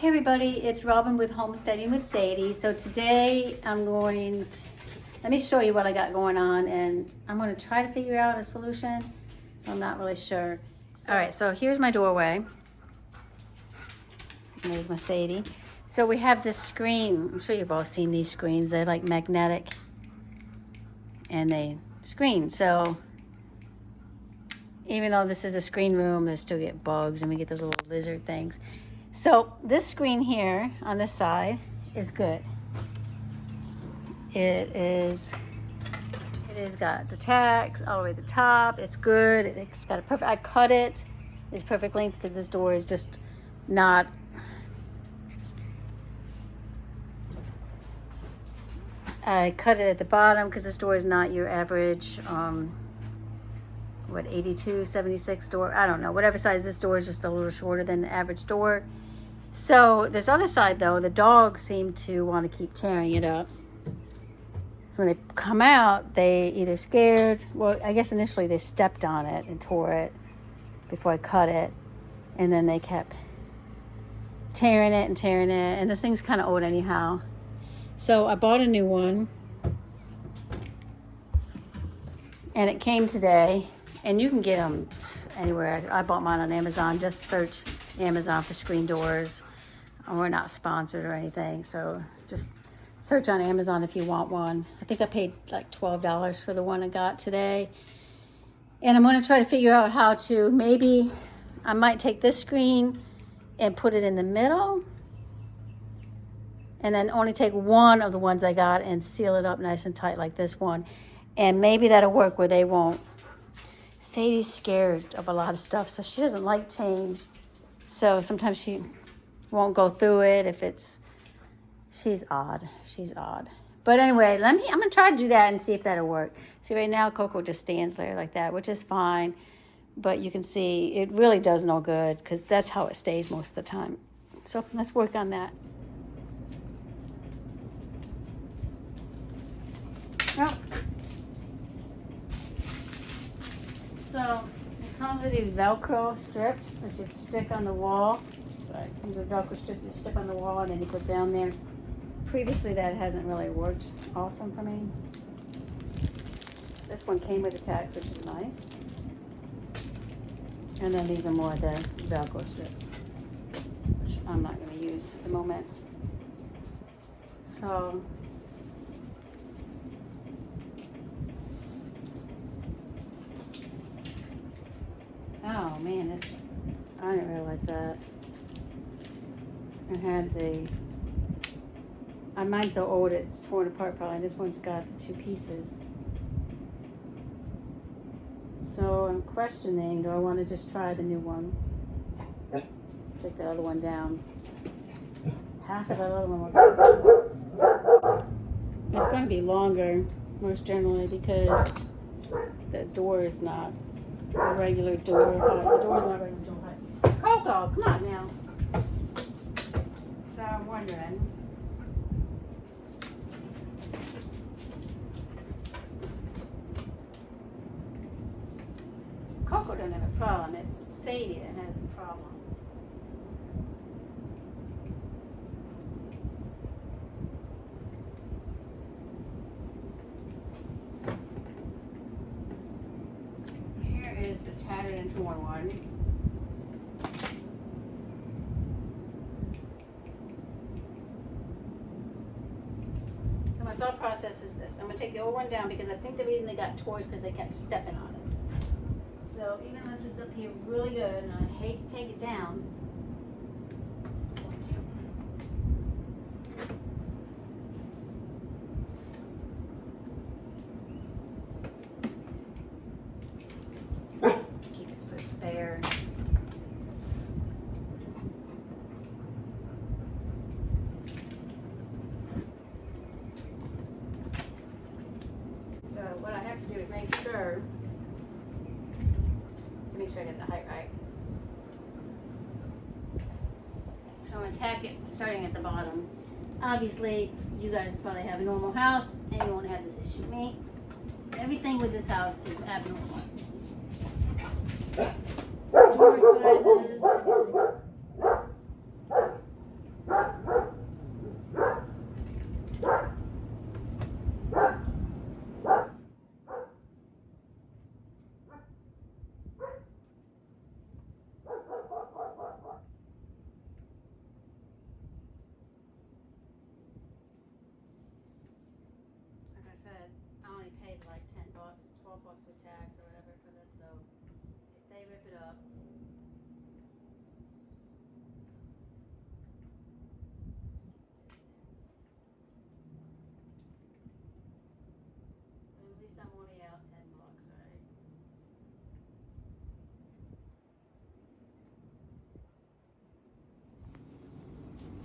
Hey everybody, it's Robin with Homesteading with Sadie. So today let me show you what I got going on, and I'm going to try to figure out a solution. I'm not really sure. All right, so here's my doorway. And there's my Sadie. So we have this screen. I'm sure you've all seen these screens. They're like magnetic and they screen. So even though this is a screen room, they still get bugs and we get those little lizard things. So this screen here on this side is good. It has got the tacks all the way to the top. It's good. It's got a perfect, I cut it. It's perfect length because this door is just not, I cut it at the bottom because this door is not your average, 82, 76 door. I don't know. Whatever size, this door is just a little shorter than the average door. So this other side, though, the dogs seem to want to keep tearing it up. So when they come out, they either scared, well, I guess initially they stepped on it and tore it before I cut it. And then they kept tearing it. And this thing's kind of old anyhow. So I bought a new one. And it came today. And you can get them anywhere. I bought mine on Amazon. Just search Amazon for screen doors. We're not sponsored or anything, so just search on Amazon if you want one. I think I paid like $12 for the one I got today. And I'm going to try to figure out how to, maybe I might take this screen and put it in the middle. And then only take one of the ones I got and seal it up nice and tight like this one. And maybe that'll work where they won't. Sadie's scared of a lot of stuff, so she doesn't like change. So sometimes she won't go through it if it's, she's odd. But anyway, I'm going to try to do that and see if that'll work. See, right now Coco just stands there like that, which is fine. But you can see it really does no good because that's how it stays most of the time. So let's work on that. Oh. So it comes with these Velcro strips that you stick on the wall. It comes with Velcro strips that you stick on the wall and then you put down there. Previously that hasn't really worked awesome for me. This one came with the tags, which is nice. And then these are more the Velcro strips, which I'm not going to use at the moment. So oh man, I didn't realize that. I had mine's so old it's torn apart probably. This one's got the two pieces. So I'm questioning, do I want to just try the new one? Take the other one down. Half of the other one it's going to be longer, most generally, because the door is not a regular door. The door's not a regular door height. Coco, come on now. So I'm wondering. Coco doesn't have a problem. It's Sadie that has the problem. Here is the tattered and torn one. So my thought process is this. I'm going to take the old one down because I think the reason they got tore is because they kept stepping on it. So even though this is up here really good, and I hate to take it down, I'm going to keep it for spare. So what I have to do is make sure I get the height right. So I'm going to tack it starting at the bottom. Obviously, you guys probably have a normal house and you won't have this issue. Me, everything with this house is abnormal. Door sizes,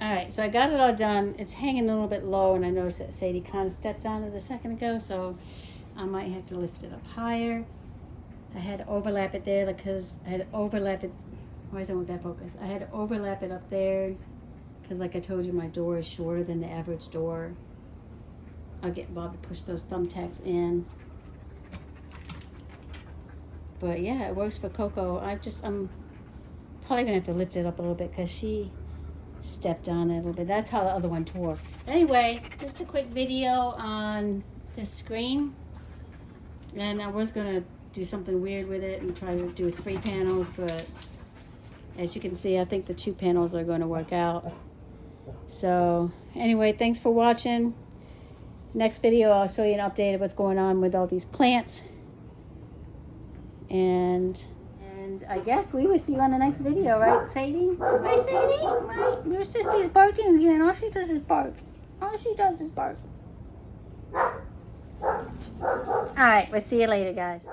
All right, so I got it all done. It's hanging a little bit low, and I noticed that Sadie kind of stepped on it a second ago, so I might have to lift it up higher. I had to overlap it there because I had to overlap it. Why isn't that focus? I had to overlap it up there because, like I told you, my door is shorter than the average door. I'll get Bob to push those thumbtacks in. But yeah, it works for Coco. I'm probably gonna have to lift it up a little bit because she stepped on it a little bit. That's how the other one tore. Anyway, just a quick video on this screen. And I was gonna do something weird with it and try to do 3 panels, but as you can see, I think the 2 panels are gonna work out. So anyway, thanks for watching. Next video, I'll show you an update of what's going on with all these plants. And I guess we will see you on the next video, right, Sadie? Right, Sadie? Right. Your sissy's barking again. All she does is bark. All she does is bark. All right, we'll see you later, guys.